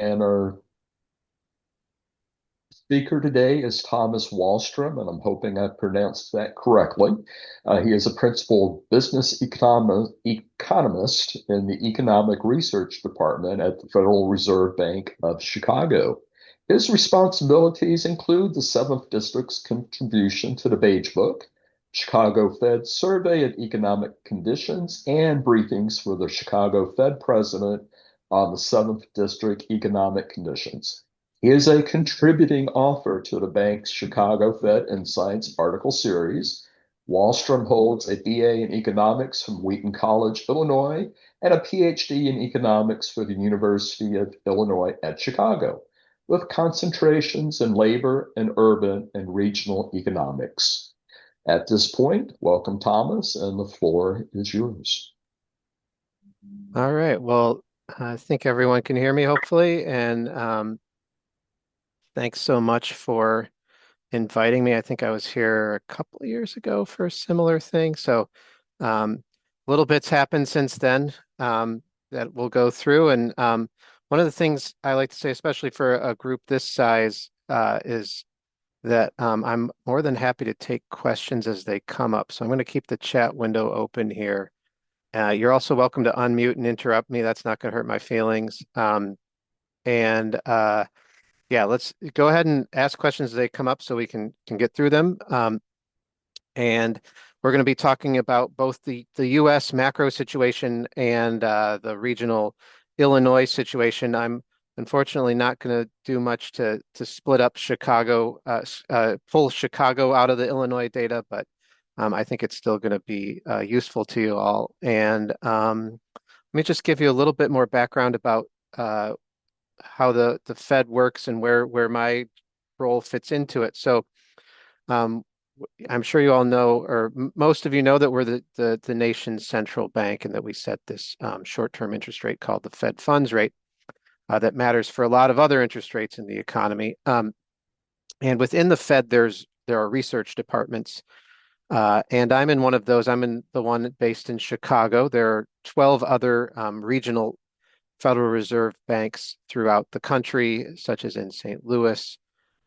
And our speaker today is Thomas Walstrum, and I'm hoping I pronounced that correctly. He is a principal business economist in the Economic Research Department at the Federal Reserve Bank of Chicago. His responsibilities include the 7th District's contribution to the Beige Book, Chicago Fed survey of economic conditions, and briefings for the Chicago Fed president on the 7th District economic conditions. He is a contributing author to the bank's Chicago Fed Insights article series. Walstrom holds a BA in economics from Wheaton College, Illinois, and a PhD in economics for the University of Illinois at Chicago, with concentrations in labor and urban and regional economics. At this point, welcome, Thomas, and the floor is yours. All right. Well, I think everyone can hear me, hopefully. And thanks so much for inviting me. I think I was here a couple of years ago for a similar thing. So little bits happened since then that we'll go through. And one of the things I like to say, especially for a group this size, is that I'm more than happy to take questions as they come up. So I'm going to keep the chat window open here. You're also welcome to unmute and interrupt me. That's not going to hurt my feelings. And yeah, let's go ahead and ask questions as they come up so we can get through them. And we're going to be talking about both the U.S. macro situation and the regional Illinois situation. I'm unfortunately not going to do much to split up Chicago, pull Chicago out of the Illinois data, but I think it's still going to be useful to you all. And let me just give you a little bit more background about how the Fed works and where my role fits into it. So um, I'm sure you all know, or most of you know, that we're the nation's central bank and that we set this short-term interest rate called the Fed funds rate that matters for a lot of other interest rates in the economy. And within the Fed, there are research departments, and I'm in one of those. I'm in the one based in Chicago. There are 12 other regional Federal Reserve banks throughout the country, such as in St. Louis,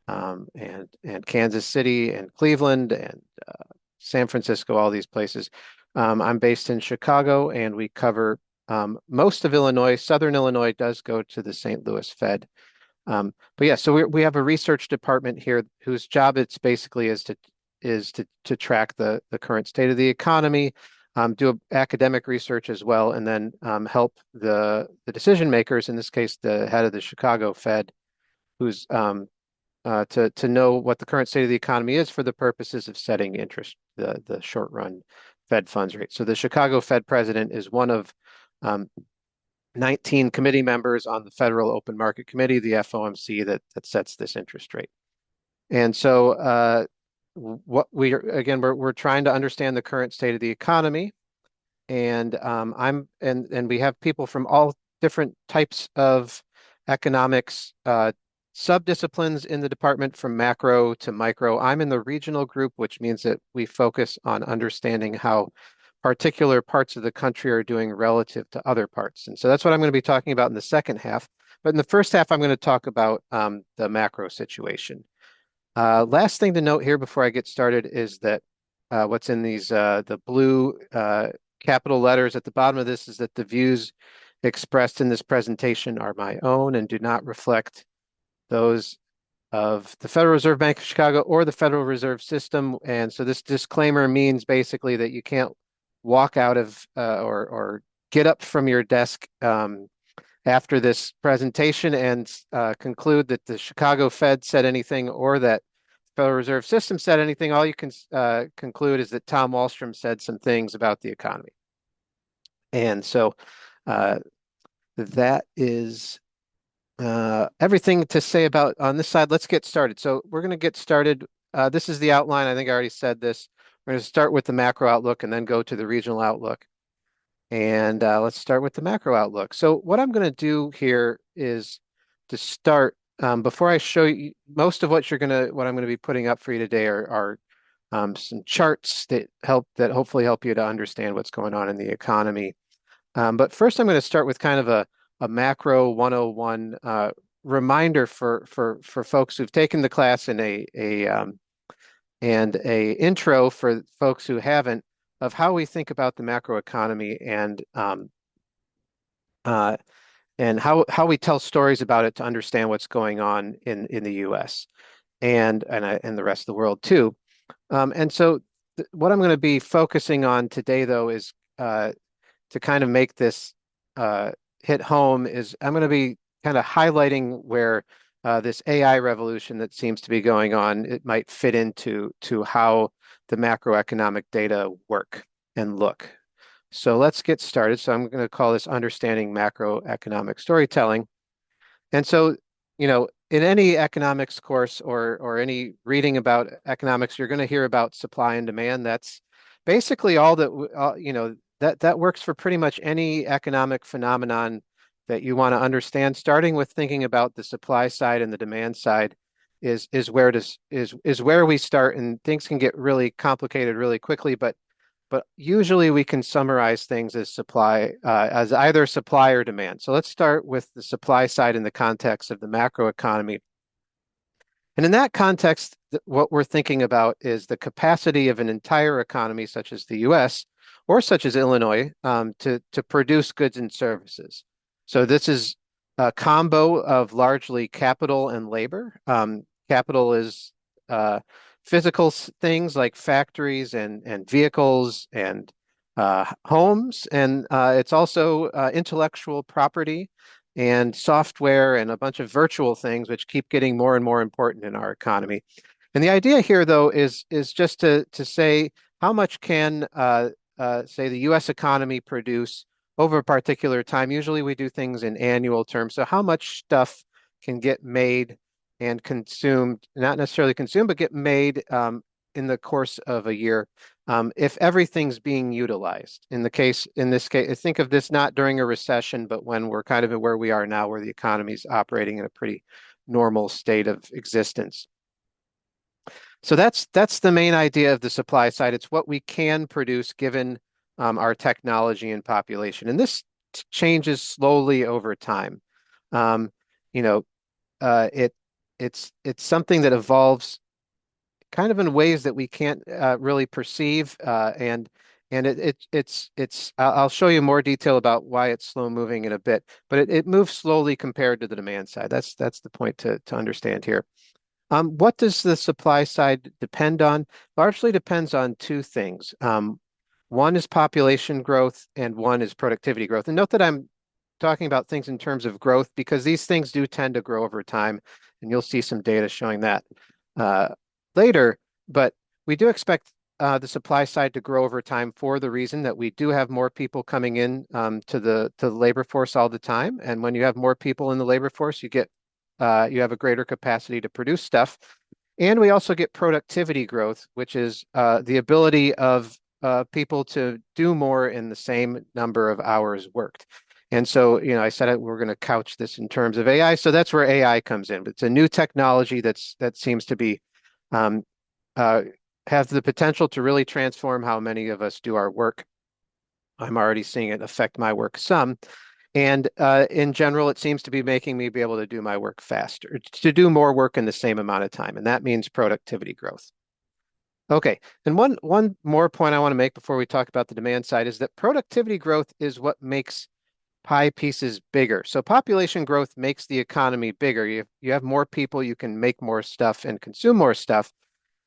and Kansas City and Cleveland and San Francisco, all these places. I'm based in Chicago, and we cover most of Illinois. Southern Illinois does go to the St. Louis Fed. But yeah, so we have a research department here whose job it's basically is to track the current state of the economy, do academic research as well, and then help the decision makers, in this case, the head of the Chicago Fed, who's to know what the current state of the economy is for the purposes of setting the short run Fed funds rate. So the Chicago Fed president is one of 19 committee members on the Federal Open Market Committee, the FOMC, that sets this interest rate. And so what we're trying to understand the current state of the economy, and and we have people from all different types of economics subdisciplines in the department, from macro to micro. I'm in the regional group, which means that we focus on understanding how particular parts of the country are doing relative to other parts. And so that's what I'm going to be talking about in the second half. But in the first half, I'm going to talk about the macro situation. Last thing to note here before I get started is that what's in these the blue capital letters at the bottom of this is that the views expressed in this presentation are my own and do not reflect those of the Federal Reserve Bank of Chicago or the Federal Reserve System. And so this disclaimer means basically that you can't walk out of or get up from your desk after this presentation and conclude that the Chicago Fed said anything or that the Federal Reserve System said anything. All you can conclude is that Tom Walstrum said some things about the economy. And so that is everything to say about on this side. Let's get started. So we're going to get started. This is the outline. I think I already said this. We're going to start with the macro outlook and then go to the regional outlook. And let's start with the macro outlook. So what I'm going to do here is to start before I show you most of what I'm going to be putting up for you today are some charts that hopefully help you to understand what's going on in the economy. But first, I'm going to start with kind of a macro 101 reminder for folks who've taken the class and a intro for folks who haven't of how we think about the macroeconomy uh, and how we tell stories about it to understand what's going on in the U.S. and the rest of the world too. And so what I'm going to be focusing on today, though, is to kind of make this uh, hit home is I'm going to be kind of highlighting where this AI revolution that seems to be going on, it might fit into how the macroeconomic data work and look. So let's get started. So I'm going to call this Understanding Macroeconomic Storytelling. And so, in any economics course or any reading about economics, you're going to hear about supply and demand. That's basically all that that works for pretty much any economic phenomenon that you want to understand. Starting with thinking about the supply side and the demand side is where we start, and things can get really complicated really quickly. But usually we can summarize things as supply, as either supply or demand. So let's start with the supply side in the context of the macroeconomy. And in that context, what we're thinking about is the capacity of an entire economy, such as the US or such as Illinois, to produce goods and services. So this is a combo of largely capital and labor. Capital is physical things like factories and vehicles and homes, and it's also intellectual property and software and a bunch of virtual things which keep getting more and more important in our economy. And the idea here, though, is just to say how much can say the U.S. economy produce over a particular time. Usually, we do things in annual terms. So, how much stuff can get made and consumed, not necessarily consumed, but get made in the course of a year if everything's being utilized. In this case, think of this not during a recession, but when we're kind of at where we are now, where the economy is operating in a pretty normal state of existence. So that's the main idea of the supply side. It's what we can produce given our technology and population, and this changes slowly over time. Um, you know, it it's something that evolves kind of in ways that we can't really perceive, and I'll show you more detail about why it's slow moving in a bit, but it moves slowly compared to the demand side. That's the point to understand here. What does the supply side depend on? Largely depends on two things. One is population growth and one is productivity growth. And note that I'm talking about things in terms of growth because these things do tend to grow over time, and you'll see some data showing that uh, later. But we do expect the supply side to grow over time for the reason that we do have more people coming in to the labor force all the time. And when you have more people in the labor force, you have a greater capacity to produce stuff. And we also get productivity growth, which is the ability of people to do more in the same number of hours worked. And so, I said we're going to couch this in terms of AI. So that's where AI comes in. But it's a new technology that seems to be um, uh, have the potential to really transform how many of us do our work. I'm already seeing it affect my work some. And in general, it seems to be making me be able to do my work faster, to do more work in the same amount of time. And that means productivity growth. Okay. And one more point I want to make before we talk about the demand side is that productivity growth is what makes pie pieces bigger. So population growth makes the economy bigger. You have more people, you can make more stuff and consume more stuff.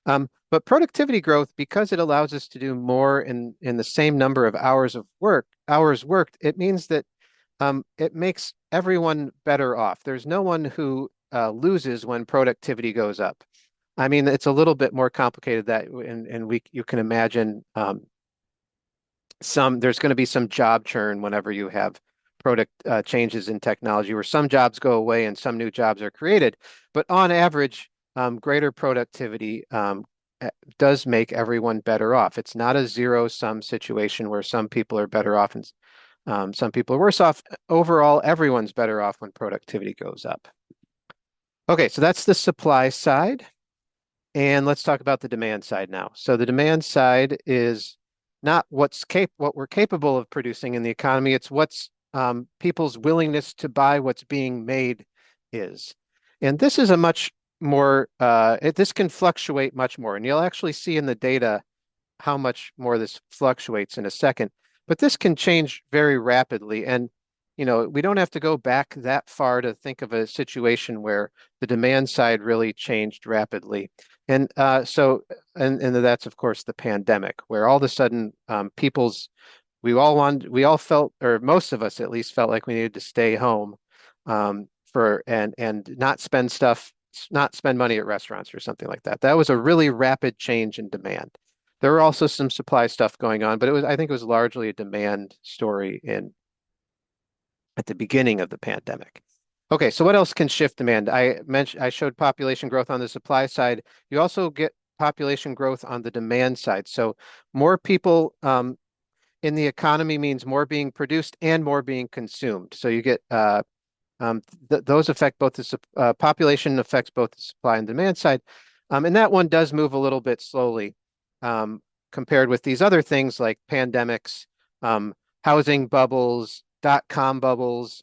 But productivity growth, because it allows us to do more in the same number of hours worked, it means that it makes everyone better off. There's no one who loses when productivity goes up. I mean, it's a little bit more complicated that, and you can imagine there's going to be some job churn whenever you have product changes in technology, where some jobs go away and some new jobs are created. But on average, greater productivity does make everyone better off. It's not a zero-sum situation where some people are better off and some people are worse off. Overall, everyone's better off when productivity goes up. Okay, so that's the supply side. And let's talk about the demand side now. So the demand side is not what we're capable of producing in the economy. It's what's people's willingness to buy what's being made is. And this is a much more, this can fluctuate much more. And you'll actually see in the data how much more this fluctuates in a second. But this can change very rapidly. And, we don't have to go back that far to think of a situation where the demand side really changed rapidly. And and that's, of course, the pandemic, where all of a sudden we all felt, or most of us at least felt like we needed to stay home and not spend money at restaurants or something like that. That was a really rapid change in demand. There were also some supply stuff going on, but I think it was largely a demand story at the beginning of the pandemic. Okay, so what else can shift demand? I showed population growth on the supply side. You also get population growth on the demand side. So more people in the economy means more being produced and more being consumed. So you get those affect both the population affects both the supply and demand side. And that one does move a little bit slowly um, compared with these other things like pandemics, um, housing bubbles, dot-com bubbles.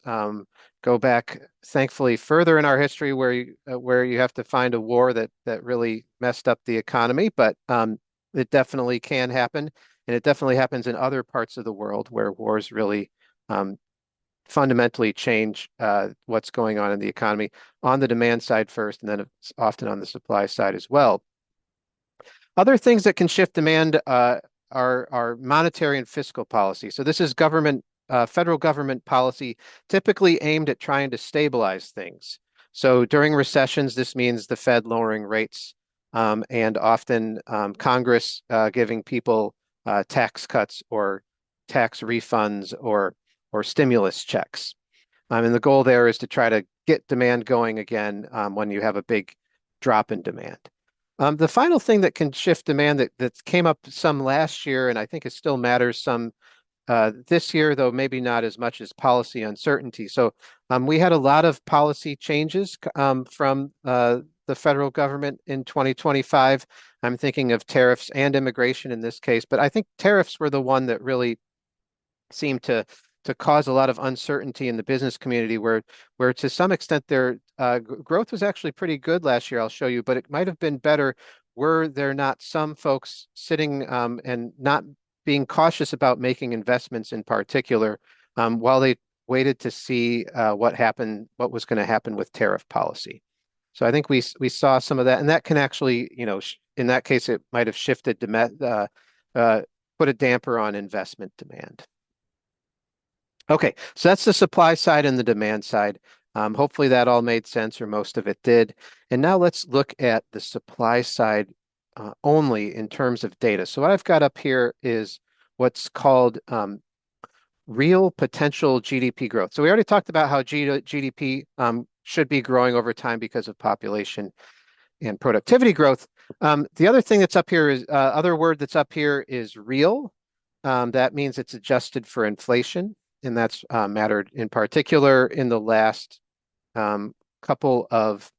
Go back, thankfully, further in our history where you have to find a war that really messed up the economy, but it definitely can happen, and it definitely happens in other parts of the world where wars really um, fundamentally change what's going on in the economy on the demand side first, and then it's often on the supply side as well. Other things that can shift demand are monetary and fiscal policy. So this is federal government policy, typically aimed at trying to stabilize things. So during recessions, this means the Fed lowering rates, and often Congress giving people tax cuts or tax refunds or stimulus checks. And the goal there is to try to get demand going again when you have a big drop in demand. The final thing that can shift demand that came up some last year, and I think it still matters some this year, though maybe not as much as policy uncertainty. So we had a lot of policy changes from the federal government in 2025. I'm thinking of tariffs and immigration in this case, but I think tariffs were the one that really seemed to cause a lot of uncertainty in the business community where to some extent their growth was actually pretty good last year, I'll show you, but it might have been better were there not some folks sitting and not being cautious about making investments in particular while they waited to see what was going to happen with tariff policy. So I think we saw some of that, and that can actually, in that case, it might have shifted put a damper on investment demand. Okay, so that's the supply side and the demand side. Hopefully that all made sense, or most of it did. And now let's look at the supply side only in terms of data. So what I've got up here is what's called real potential GDP growth. So we already talked about how GDP should be growing over time because of population and productivity growth. The other thing that's up here is other word that's up here is real. That means it's adjusted for inflation, and that's mattered in particular in the last couple of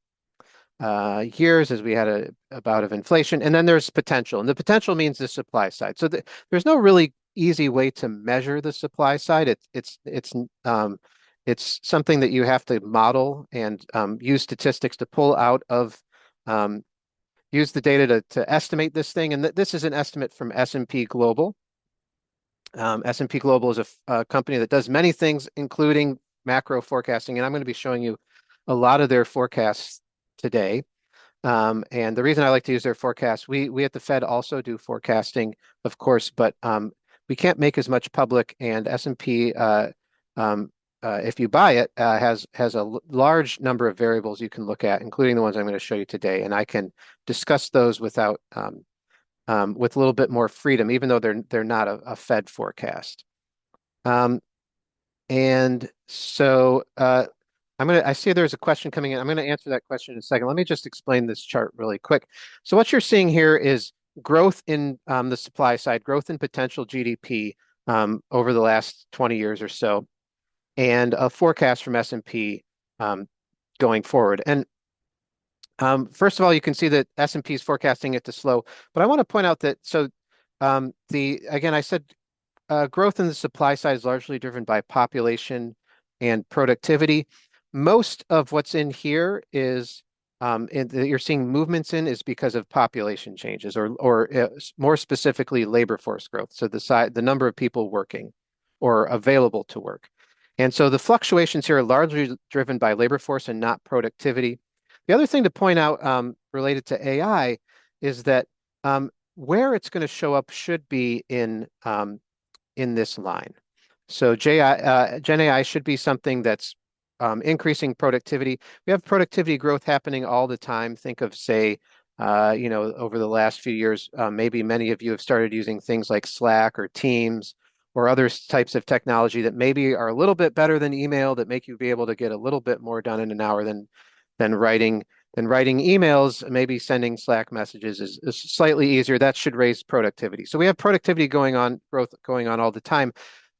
years as we had a bout of inflation. And then there's potential, and the potential means the supply side. So there's no really easy way to measure the supply side. It's something that you have to model and use statistics to pull out of use the data to estimate this thing. And this is an estimate from S&P Global. S&P Global is a company that does many things, including macro forecasting, and I'm going to be showing you a lot of their forecasts today. And the reason I like to use their forecasts, we at the Fed also do forecasting, of course, but we can't make as much public. And S&P, if you buy it, has a large number of variables you can look at, including the ones I'm going to show you today, and I can discuss those without with a little bit more freedom, even though they're not a Fed forecast. And so I see there's a question coming in. I'm going to answer that question in a second. Let me just explain this chart really quick. So what you're seeing here is growth in the supply side, growth in potential GDP over the last 20 years or so, and a forecast from S&P going forward. And first of all, you can see that S&P is forecasting it to slow, but I want to point out that again, I said growth in the supply side is largely driven by population and productivity. most of what's in here is that you're seeing movements in is because of population changes, or more specifically, labor force growth. So the number of people working or available to work. And so the fluctuations here are largely driven by labor force and not productivity. The other thing to point out related to AI is that where it's going to show up should be in this line. So Gen AI should be something that's increasing productivity. We have productivity growth happening all the time. Think of, say, over the last few years, maybe many of you have started using things like Slack or Teams or other types of technology that maybe are a little bit better than email, that make you be able to get a little bit more done in an hour than writing emails. Maybe sending Slack messages is slightly easier. That should raise productivity. So we have productivity growth going on all the time.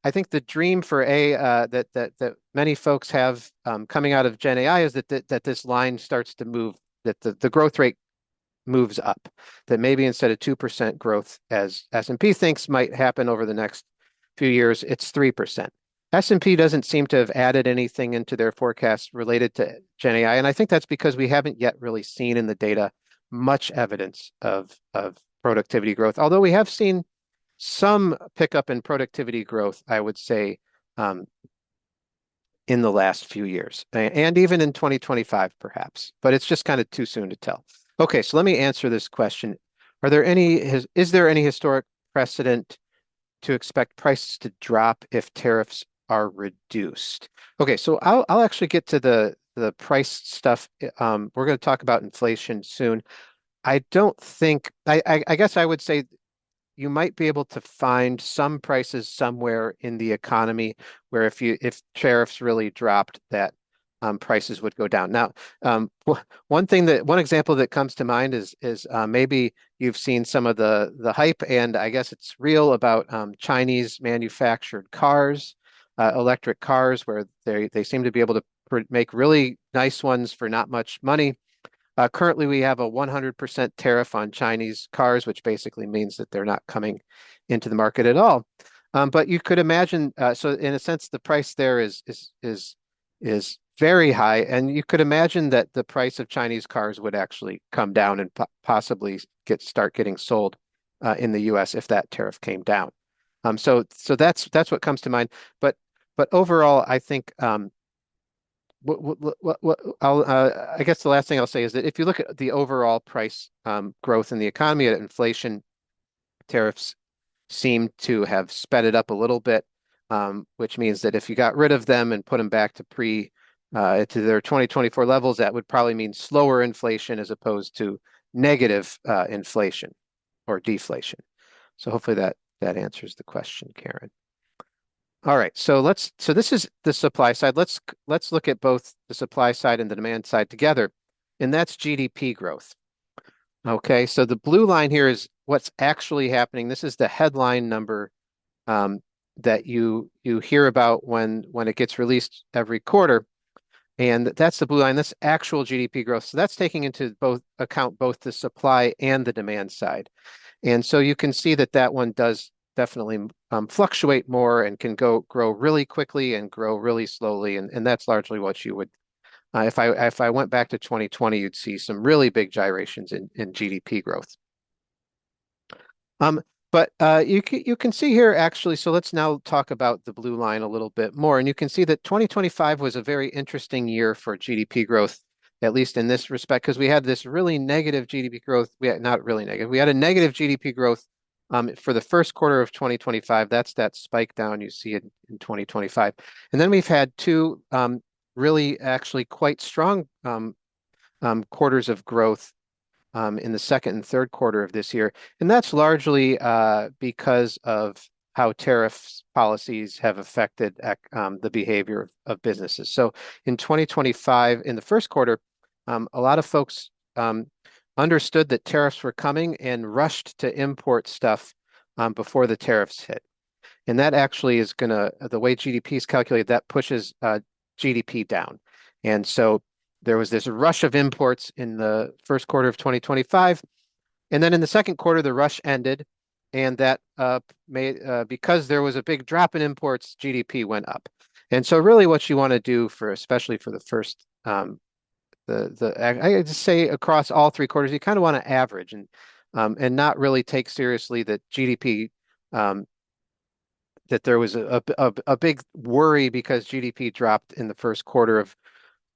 I think the dream for that many folks have coming out of Gen AI is that this line starts to move, that the growth rate moves up, that maybe instead of 2% growth, as S&P thinks might happen over the next few years, it's 3%. S&P doesn't seem to have added anything into their forecast related to Gen AI, and I think that's because we haven't yet really seen in the data much evidence of productivity growth, although we have seen some pickup in productivity growth, I would say, um, in the last few years, and even in 2025, perhaps, but it's just kind of too soon to tell. Okay, so let me answer this question. Is there any historic precedent to expect prices to drop if tariffs are reduced? Okay, so I'll actually get to the price stuff. We're going to talk about inflation soon. I guess I would say you might be able to find some prices somewhere in the economy where if tariffs really dropped, that prices would go down. Now, one example that comes to mind is maybe you've seen some of the hype, and I guess it's real, about Chinese manufactured cars, electric cars, where they seem to be able to make really nice ones for not much money. Currently, we have a 100% tariff on Chinese cars, which basically means that they're not coming into the market at all. But you could imagine, so in a sense, the price there is very high, and you could imagine that the price of Chinese cars would actually come down and possibly start getting sold in the U.S. if that tariff came down. So that's what comes to mind. But overall, I think I guess the last thing I'll say is that if you look at the overall price growth in the economy, at inflation, tariffs seem to have sped it up a little bit, which means that if you got rid of them and put them back to their 2024 levels, that would probably mean slower inflation as opposed to negative inflation or deflation. So hopefully that answers the question, Karen. All right, so this is the supply side. Let's look at both the supply side and the demand side together, and that's GDP growth. Okay, so the blue line here is what's actually happening. This is the headline number that you hear about when it gets released every quarter, and that's the blue line. That's actual GDP growth. So that's taking into account both the supply and the demand side. And so you can see that one does definitely fluctuate more and can grow really quickly and grow really slowly. And that's largely what you would, if I went back to 2020, you'd see some really big gyrations in GDP growth. But you can see here actually, so let's now talk about the blue line a little bit more. And you can see that 2025 was a very interesting year for GDP growth, at least in this respect, because we had this really negative GDP growth. Not really negative. We had a negative GDP growth for the first quarter of 2025. That's that spike down you see in 2025. And then we've had two really actually quite strong quarters of growth in the second and third quarter of this year. And that's largely because of how tariff policies have affected the behavior of businesses. So in 2025, in the first quarter, a lot of folks understood that tariffs were coming and rushed to import stuff before the tariffs hit. And that actually is the way GDP is calculated, that pushes GDP down. And so there was this rush of imports in the first quarter of 2025. And then in the second quarter, the rush ended. And that because there was a big drop in imports, GDP went up. And so really what you want to do for, especially for the first, I just say across all three quarters, you kind of want to average and not really take seriously that GDP, um, that there was a big worry because GDP dropped in the first quarter of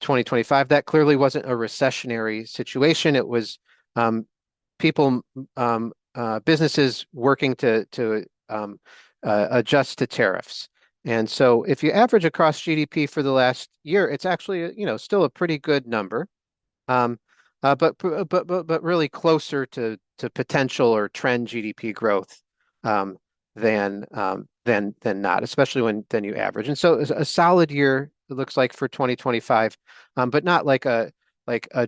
2025. That clearly wasn't a recessionary situation. It was um, people, businesses working to adjust to tariffs. And so if you average across GDP for the last year, it's actually, still a pretty good number. Um, but really closer to potential or trend GDP growth um, than not, especially when then you average. And so a solid year it looks like for 2025, but not like a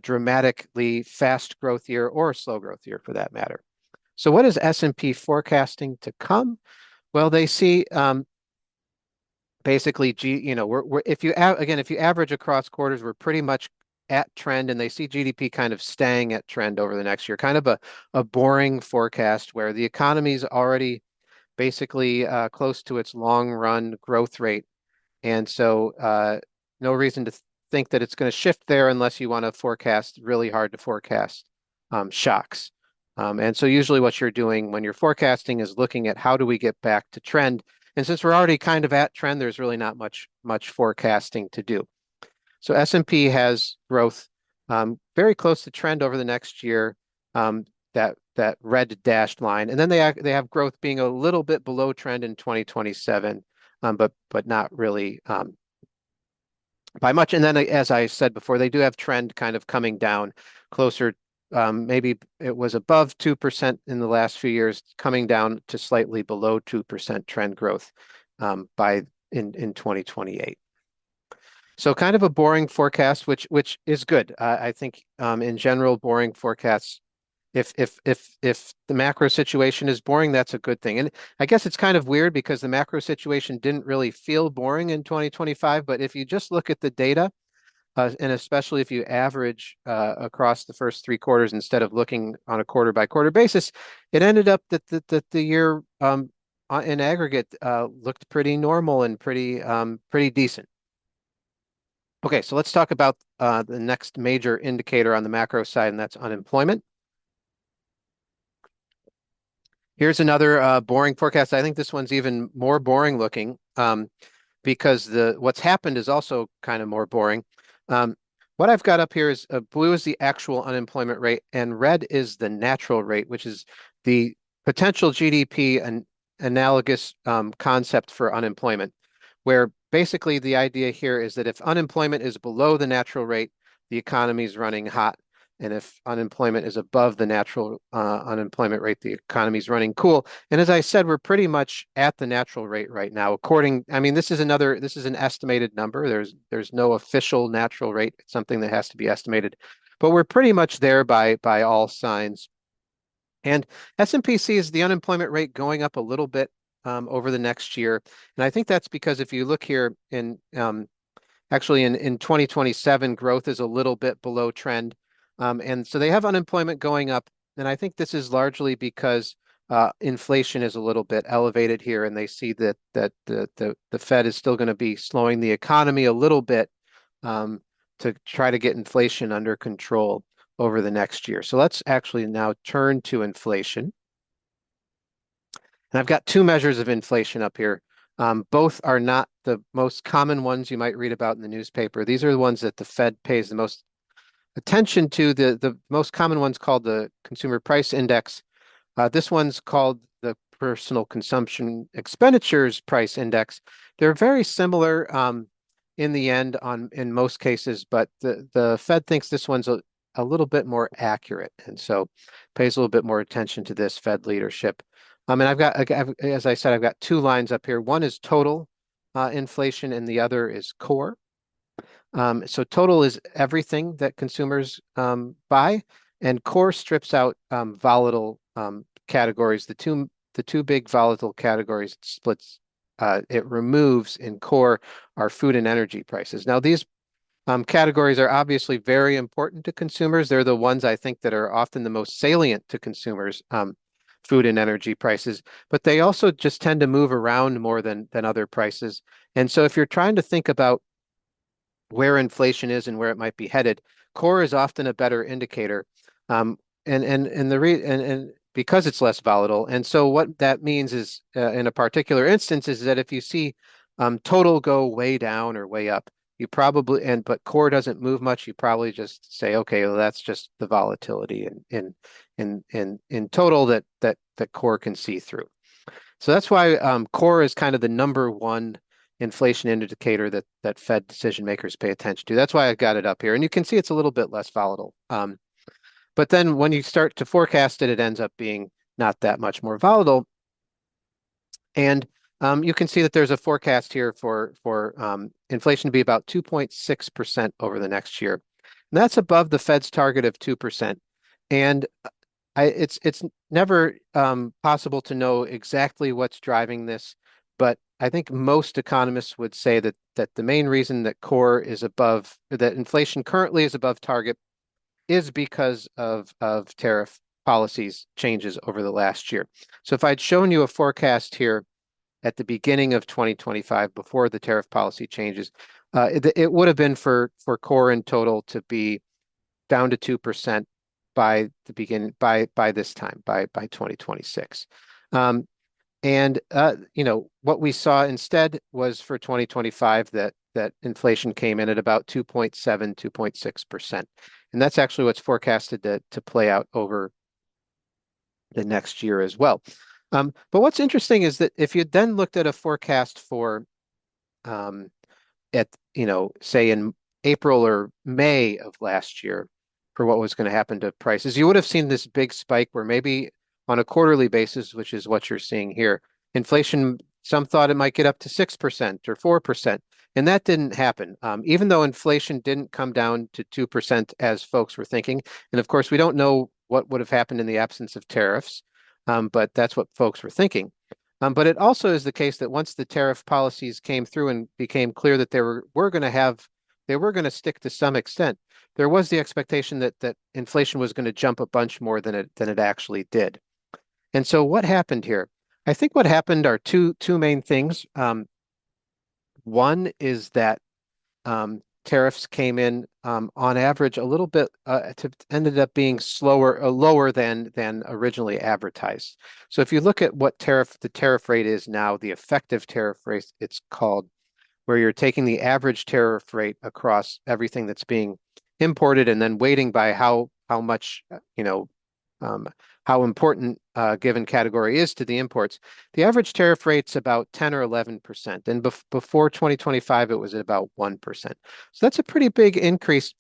dramatically fast growth year or a slow growth year for that matter. So what is S&P forecasting to come? Well, they see basically we're if you again if you average across quarters, we're pretty much at trend, and they see GDP kind of staying at trend over the next year. Kind of a boring forecast where the economy is already basically close to its long run growth rate, and so no reason to think that it's going to shift there unless you want to forecast really hard to forecast shocks. And so usually what you're doing when you're forecasting is looking at how do we get back to trend. And since we're already kind of at trend, there's really not much forecasting to do. So S&P has growth very close to trend over the next year, that red dashed line, and then they have growth being a little bit below trend in 2027, but not really by much. And then, as I said before, they do have trend kind of coming down closer. Maybe it was above 2% in the last few years, coming down to slightly below 2% trend growth by in 2028. So kind of a boring forecast, which is good. I think in general, boring forecasts. If the macro situation is boring, that's a good thing. And I guess it's kind of weird because the macro situation didn't really feel boring in 2025. But if you just look at the data, and especially if you average across the first three quarters instead of looking on a quarter by quarter basis, it ended up that the year in aggregate looked pretty normal and pretty decent. Okay, so let's talk about the next major indicator on the macro side, and that's unemployment. Here's another boring forecast. I think this one's even more boring looking because the what's happened is also kind of more boring. Um, what I've got up here is blue is the actual unemployment rate, and red is the natural rate, which is the potential GDP and analogous concept for unemployment, where basically the idea here is that if unemployment is below the natural rate, the economy is running hot. And if unemployment is above the natural unemployment rate, the economy is running cool. And as I said, we're pretty much at the natural rate right now. I mean, this is an estimated number. There's no official natural rate. It's something that has to be estimated, but we're pretty much there by all signs. And S&P sees the unemployment rate going up a little bit over the next year. And I think that's because if you look here actually in 2027, growth is a little bit below trend. And so they have unemployment going up. And I think this is largely because inflation is a little bit elevated here, and they see that the Fed is still going to be slowing the economy a little bit um, to try to get inflation under control over the next year. So let's actually now turn to inflation. And I've got two measures of inflation up here. Both are not the most common ones you might read about in the newspaper. These are the ones that the Fed pays the most attention to. The most common one's called the Consumer Price Index. This one's called the Personal Consumption Expenditures Price Index. They're very similar in the end in most cases, but the Fed thinks this one's a little bit more accurate, and so pays a little bit more attention to this Fed leadership. And as I said, I've got two lines up here. One is total inflation, and the other is core. So total is everything that consumers buy, and core strips out volatile categories. The two big volatile categories it removes in core are food and energy prices. Now these categories are obviously very important to consumers. They're the ones I think that are often the most salient to consumers. food and energy prices, but they also just tend to move around more than other prices. And so if you're trying to think about where inflation is and where it might be headed, core is often a better indicator. Um, and because it's less volatile. And so what that means is, in a particular instance, is that if you see total go way down or way up, you probably but core doesn't move much, you probably just say, okay, well, that's just the volatility in total that core can see through. So that's why core is kind of the number one inflation indicator that Fed decision makers pay attention to. That's why I got it up here. And you can see it's a little bit less volatile. But then when you start to forecast it, it ends up being not that much more volatile. And you can see that there's a forecast here for inflation to be about 2.6% over the next year. And that's above the Fed's target of 2%. And it's never possible to know exactly what's driving this, but I think most economists would say that the main reason that inflation currently is above target is because of tariff policies changes over the last year. So if I'd shown you a forecast here at the beginning of 2025 before the tariff policy changes, it would have been for core in total to be down to 2% by the beginning by this time by 2026. And what we saw instead was for 2025 that inflation came in at about 2.7, 2.6%. And that's actually what's forecasted to play out over the next year as well. But what's interesting is that if you then looked at a forecast for um, at, say in April or May of last year for what was going to happen to prices, you would have seen this big spike where maybe on a quarterly basis, which is what you're seeing here, inflation, some thought it might get up to 6% or 4%. And that didn't happen, even though inflation didn't come down to 2% as folks were thinking. And of course, we don't know what would have happened in the absence of tariffs, but that's what folks were thinking. But it also is the case that once the tariff policies came through and became clear that they were going to stick to some extent, there was the expectation that inflation was going to jump a bunch more than it actually did. And so what happened here? I think what happened are two main things. One is that tariffs came in on average a little bit ended up being lower than originally advertised. So if you look at what the tariff rate is now, the effective tariff rate, it's called, where you're taking the average tariff rate across everything that's being imported and then weighting by how much um, how important a given category is to the imports. The average tariff rate's about 10 or 11%. And before 2025, it was at about 1%. So that's a pretty big increase.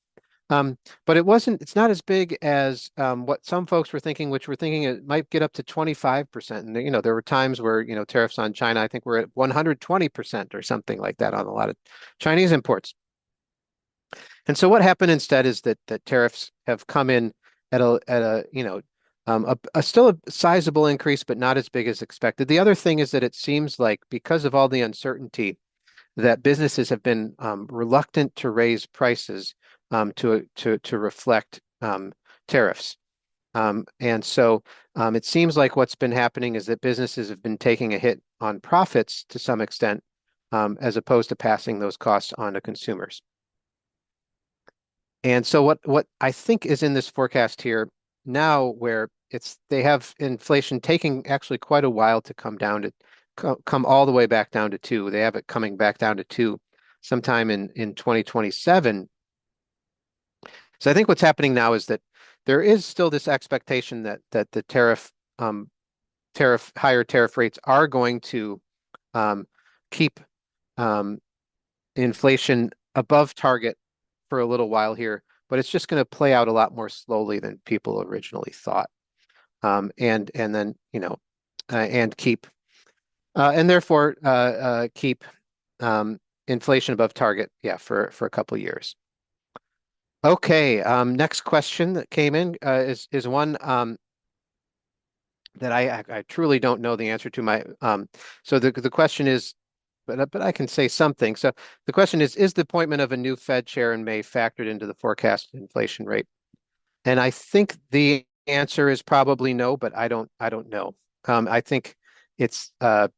But it's not as big as what some folks were thinking, which were thinking it might get up to 25%. And, there were times where, tariffs on China, I think were at 120% or something like that on a lot of Chinese imports. And so what happened instead is that tariffs have come in at a still a sizable increase, but not as big as expected. The other thing is that it seems like because of all the uncertainty, that businesses have been reluctant to raise prices to reflect tariffs. And so it seems like what's been happening is that businesses have been taking a hit on profits to some extent, as opposed to passing those costs on to consumers. And so what I think is in this forecast here now, where they have inflation taking actually quite a while to come all the way back down to 2. They have it coming back down to 2 sometime in 2027. So I think what's happening now is that there is still this expectation that the higher tariff rates are going to keep um, inflation above target for a little while here, but it's just going to play out a lot more slowly than people originally thought. And then, and keep and therefore keep inflation above target, yeah, for a couple of years. Okay, next question that came in is one that I truly don't know the answer to. So the question is, but I can say something. So the question is the appointment of a new Fed chair in May factored into the forecast inflation rate? And I think the answer is probably no, but I don't know. I think it's and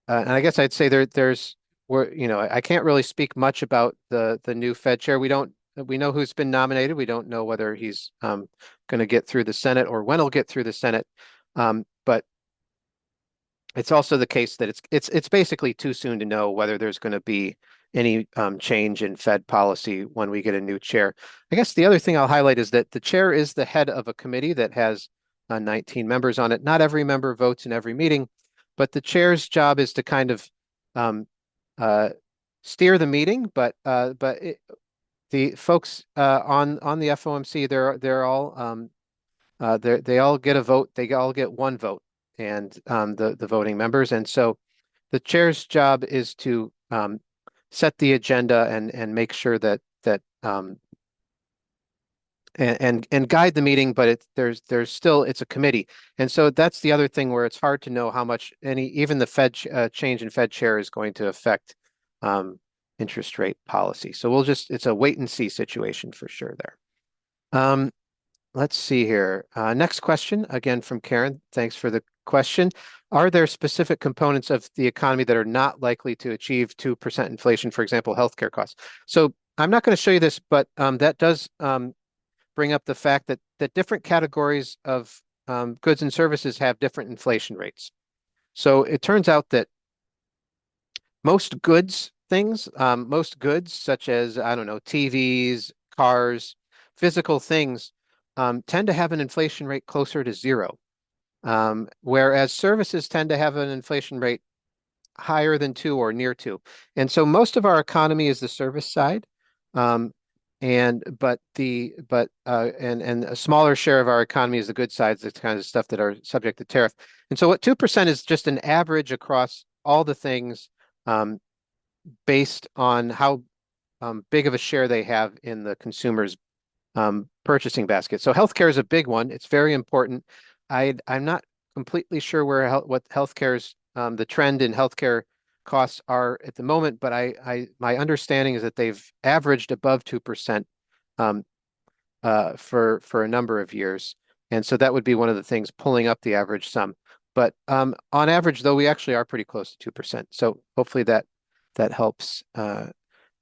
I guess I'd say there's where I can't really speak much about the new Fed chair. We know who's been nominated. We don't know whether he's going to get through the Senate or when he'll get through the Senate. But it's also the case that it's basically too soon to know whether there's going to be any change in Fed policy when we get a new chair. I guess the other thing I'll highlight is that the chair is the head of a committee that has 19 members on it. Not every member votes in every meeting, but the chair's job is to kind of um, uh, steer the meeting. But the folks on the FOMC, they're all they all get a vote. They all get one vote, and the voting members. And so the chair's job is to set the agenda and make sure that and guide the meeting. But there's still it's a committee, and so that's the other thing where it's hard to know how much even the Fed change in Fed chair is going to affect um, interest rate policy. So it's a wait and see situation for sure there. Um, Let's see here. Next question, again from Karen. Thanks for the question. Are there specific components of the economy that are not likely to achieve 2% inflation, for example, healthcare costs? So I'm not going to show you this, but that does bring up the fact that different categories of goods and services have different inflation rates. So it turns out that most goods such as, I don't know, TVs, cars, physical things, tend to have an inflation rate closer to zero, whereas services tend to have an inflation rate higher than two or near two. And so most of our economy is the service side. Um, and a smaller share of our economy is the good sides, the kind of stuff that are subject to tariff. And so what 2% is just an average across all the things um, based on how big of a share they have in the consumer's purchasing basket. So healthcare is a big one. It's very important. I'm not completely sure what healthcare's the trend in healthcare costs are at the moment, but my understanding is that they've averaged above 2% um, for a number of years, and so that would be one of the things pulling up the average sum. But on average, though, we actually are pretty close to 2%. So hopefully that helps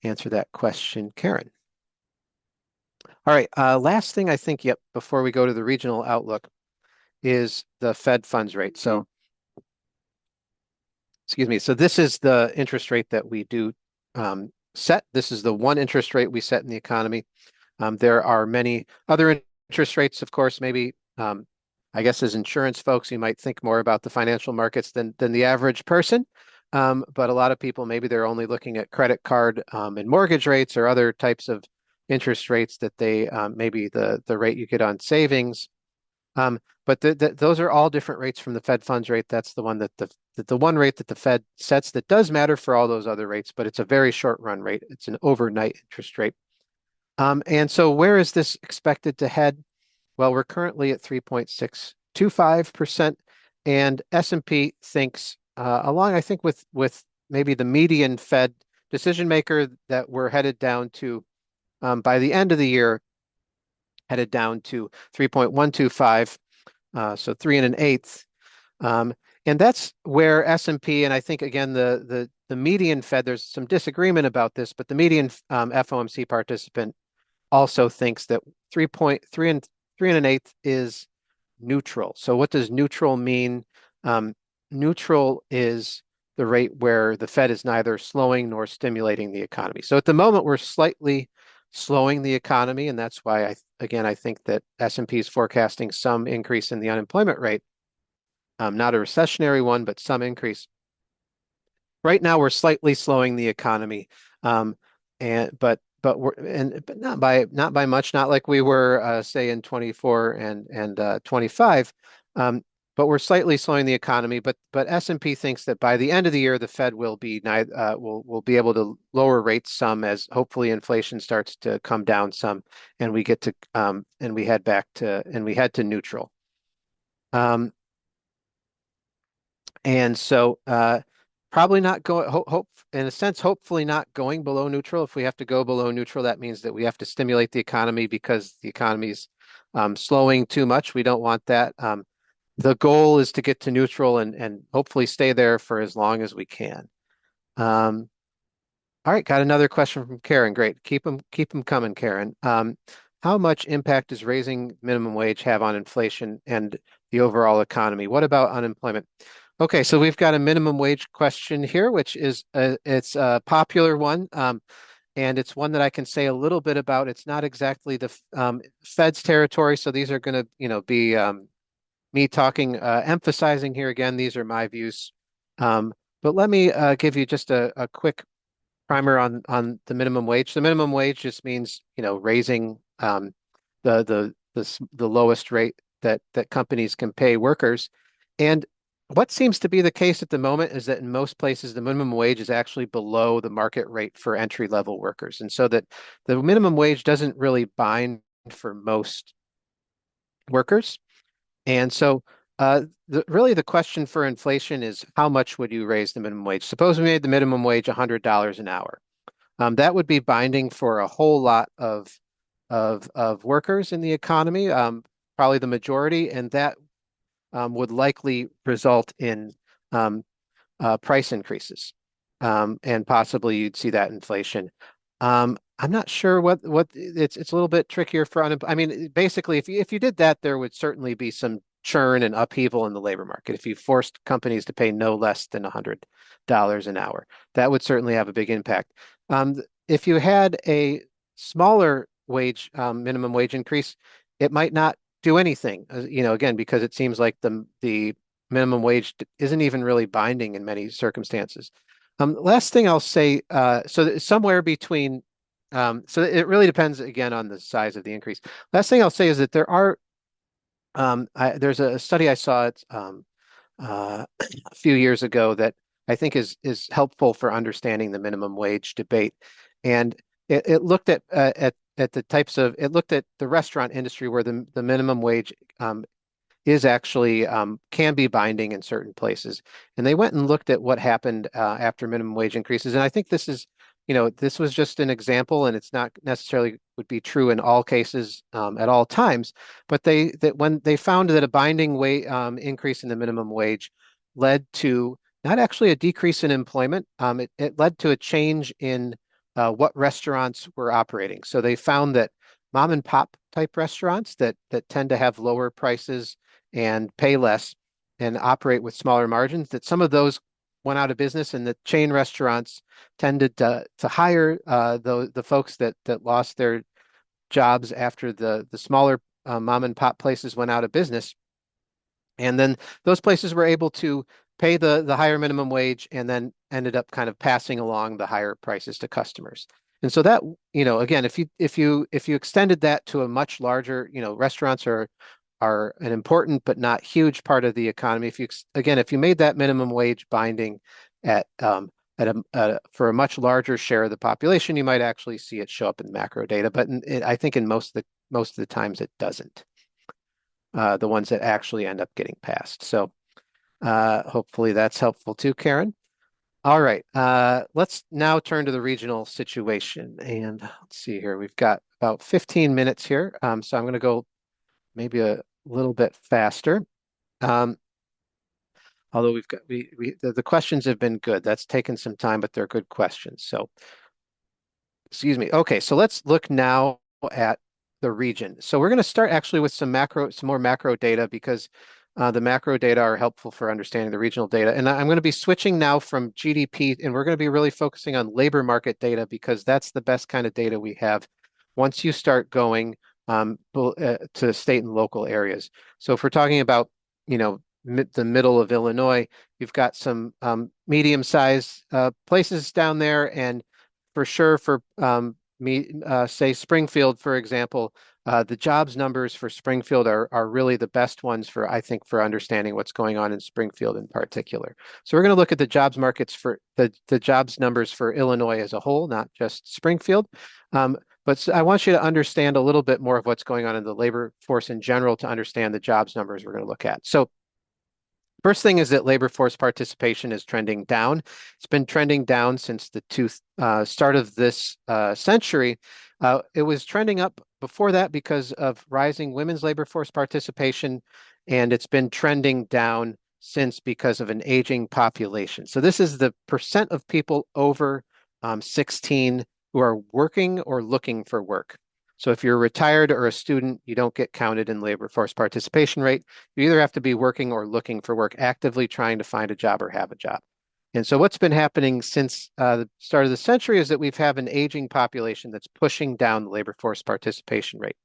answer that question, Karen. All right. Last thing I think, yep, before we go to the regional outlook is the Fed funds rate. So, excuse me. So this is the interest rate that we do set. This is the one interest rate we set in the economy. There are many other interest rates, of course. Maybe I guess as insurance folks, you might think more about the financial markets than the average person. But a lot of people, maybe they're only looking at credit card and mortgage rates or other types of interest rates that they maybe the rate you get on savings. But those are all different rates from the Fed funds rate. That's the one the one rate that the Fed sets that does matter for all those other rates, but it's a very short run rate. It's an overnight interest rate. And so where is this expected to head? Well, we're currently at 3.625%, and S&P thinks, along I think with maybe the median Fed decision maker, that we're headed down to by the end of the year, headed down to 3.125, so 3 1/8. And that's where S&P, and I think again the median Fed, there's some disagreement about this, but the median FOMC participant also thinks that 3.3 and 3 1/8 is neutral. So what does neutral mean? Um, Neutral is the rate where the Fed is neither slowing nor stimulating the economy. So at the moment, we're slightly slowing the economy, and that's why I think that S&P is forecasting some increase in the unemployment rate, not a recessionary one, but some increase. Right now, we're slightly slowing the economy, and but not by much, not like we were say in 24 and 25. But we're slightly slowing the economy. But S&P thinks that by the end of the year, the Fed will be able to lower rates some as hopefully inflation starts to come down some, and we get to and we head to neutral. Um, and so probably not going, hope in a sense, hopefully not going below neutral. If we have to go below neutral, that means that we have to stimulate the economy because the economy's slowing too much. We don't want that. The goal is to get to neutral and hopefully stay there for as long as we can. Um, all right, got another question from Karen. Great. Keep them coming, Karen. How much impact does raising minimum wage have on inflation and the overall economy? What about unemployment? Okay, so we've got a minimum wage question here, which is it's a popular one, and it's one that I can say a little bit about. It's not exactly the Fed's territory, so these are going to, be me talking, emphasizing here again. These are my views, but let me give you just a quick primer on the minimum wage. The minimum wage just means, raising the lowest rate that companies can pay workers. And what seems to be the case at the moment is that in most places the minimum wage is actually below the market rate for entry level workers. And so that the minimum wage doesn't really bind for most workers. And so really the question for inflation is how much would you raise the minimum wage? Suppose we made the minimum wage $100 an hour. That would be binding for a whole lot of workers in the economy, probably the majority, and that would likely result in um, price increases, and possibly you'd see that inflation. I'm not sure what it's a little bit trickier for unemployment. I mean, basically, if you did that, there would certainly be some churn and upheaval in the labor market. If you forced companies to pay no less than $100 an hour, that would certainly have a big impact. If you had a smaller minimum wage increase, it might not do anything. Again, because it seems like the minimum wage isn't even really binding in many circumstances. Last thing I'll say, so somewhere between, so it really depends again on the size of the increase. Last thing I'll say is that there's a study I saw a few years ago that I think is helpful for understanding the minimum wage debate, and it looked at the types of it looked at the restaurant industry where the minimum wage is actually can be binding in certain places. And they went and looked at what happened after minimum wage increases. And I think this was just an example, and it's not necessarily would be true in all cases at all times. But when they found that a binding increase in the minimum wage led to not actually a decrease in employment, it led to a change in what restaurants were operating. So they found that mom and pop type restaurants that tend to have lower prices and pay less and operate with smaller margins, that some of those went out of business, and the chain restaurants tended to hire the folks that lost their jobs after the smaller mom and pop places went out of business. And then those places were able to pay the higher minimum wage and then ended up kind of passing along the higher prices to customers. And so that, again, if you extended that to a much larger, restaurants are an important but not huge part of the economy. If you made that minimum wage binding at for a much larger share of the population, you might actually see it show up in macro data. But I think in most of the times it doesn't. The ones that actually end up getting passed. So hopefully that's helpful too, Karen. All right, let's now turn to the regional situation. And let's see here. We've got about 15 minutes here. So I'm going to go maybe a little bit faster. Um, although the questions have been good. That's taken some time, but they're good questions. So, excuse me. Okay, so let's look now at the region. So we're going to start actually with some more macro data, because the macro data are helpful for understanding the regional data. And I'm going to be switching now from GDP, and we're going to be really focusing on labor market data, because that's the best kind of data we have once you start going to state and local areas. So if we're talking about, the middle of Illinois, you've got some medium-sized places down there, and for sure for say Springfield, for example, the jobs numbers for Springfield are really the best ones I think, for understanding what's going on in Springfield in particular. So we're going to look at the jobs markets for the jobs numbers for Illinois as a whole, not just Springfield. But I want you to understand a little bit more of what's going on in the labor force in general to understand the jobs numbers we're going to look at. So first thing is that labor force participation is trending down. It's been trending down since the start of this century. It was trending up before that because of rising women's labor force participation, and it's been trending down since because of an aging population. So this is the percent of people over 16 who are working or looking for work. So if you're retired or a student, you don't get counted in labor force participation rate. You either have to be working or looking for work, actively trying to find a job or have a job. And so what's been happening since the start of the century is that we've had an aging population that's pushing down the labor force participation rate.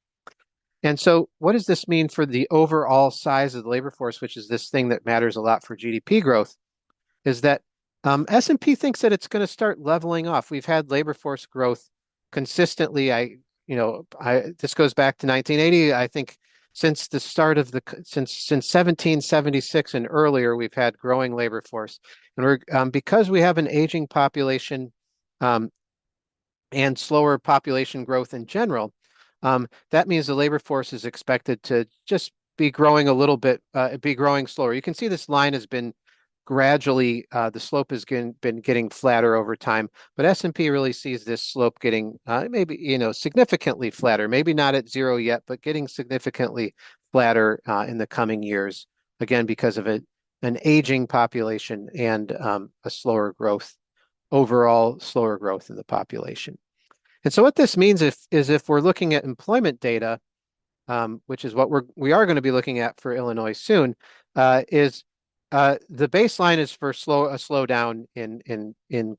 And so what does this mean for the overall size of the labor force, which is this thing that matters a lot for GDP growth? Is that S&P thinks that it's going to start leveling off. We've had labor force growth consistently. This goes back to 1980. I think since the start of the since 1776 and earlier, we've had growing labor force, and we're because we have an aging population. Um, and slower population growth in general, that means the labor force is expected to just be growing a little bit, be growing slower. You can see this line has been gradually, the slope has been getting flatter over time, but S&P really sees this slope getting maybe, significantly flatter, maybe not at zero yet, but getting significantly flatter in the coming years, again, because of an aging population and a slower growth, overall slower growth in the population. And so what this means is if we're looking at employment data, which is what we are going to be looking at for Illinois soon, is the baseline is for a slowdown in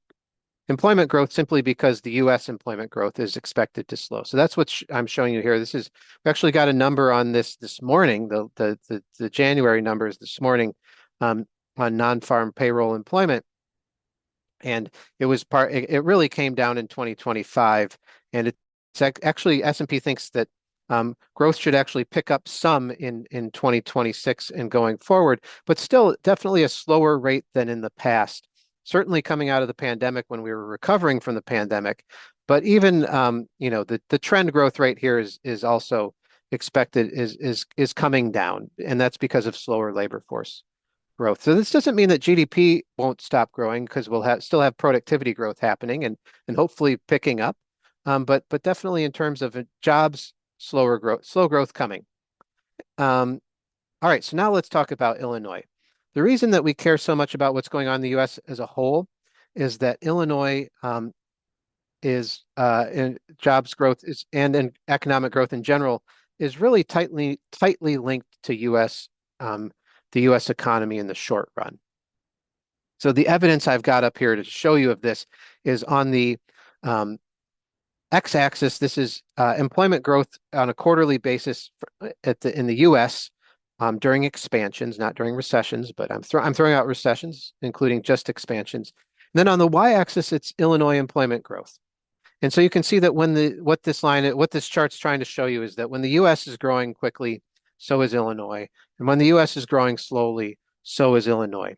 employment growth simply because the U.S. employment growth is expected to slow. So that's what I'm showing you here. We actually got a number on this morning. The January numbers this morning on non-farm payroll employment. And it really came down in 2025. And it's actually S&P thinks that growth should actually pick up some in 2026 and going forward, but still definitely a slower rate than in the past. Certainly coming out of the pandemic when we were recovering from the pandemic, but even the trend growth rate here is also expected is coming down, and that's because of slower labor force growth. So this doesn't mean that GDP won't stop growing because still have productivity growth happening and hopefully picking up. But definitely in terms of jobs, slow growth coming. All right, so now let's talk about Illinois. The reason that we care so much about what's going on in the U.S. as a whole is that Illinois is in jobs growth and in economic growth in general is really tightly linked to the U.S. economy in the short run. So the evidence I've got up here to show you of this is on the x-axis. This is employment growth on a quarterly basis in the U.S. During expansions, not during recessions, but I'm throwing out recessions, including just expansions. And then on the y-axis, it's Illinois employment growth. And so you can see that what this chart's trying to show you is that when the U.S. is growing quickly, so is Illinois. And when the U.S. is growing slowly, so is Illinois.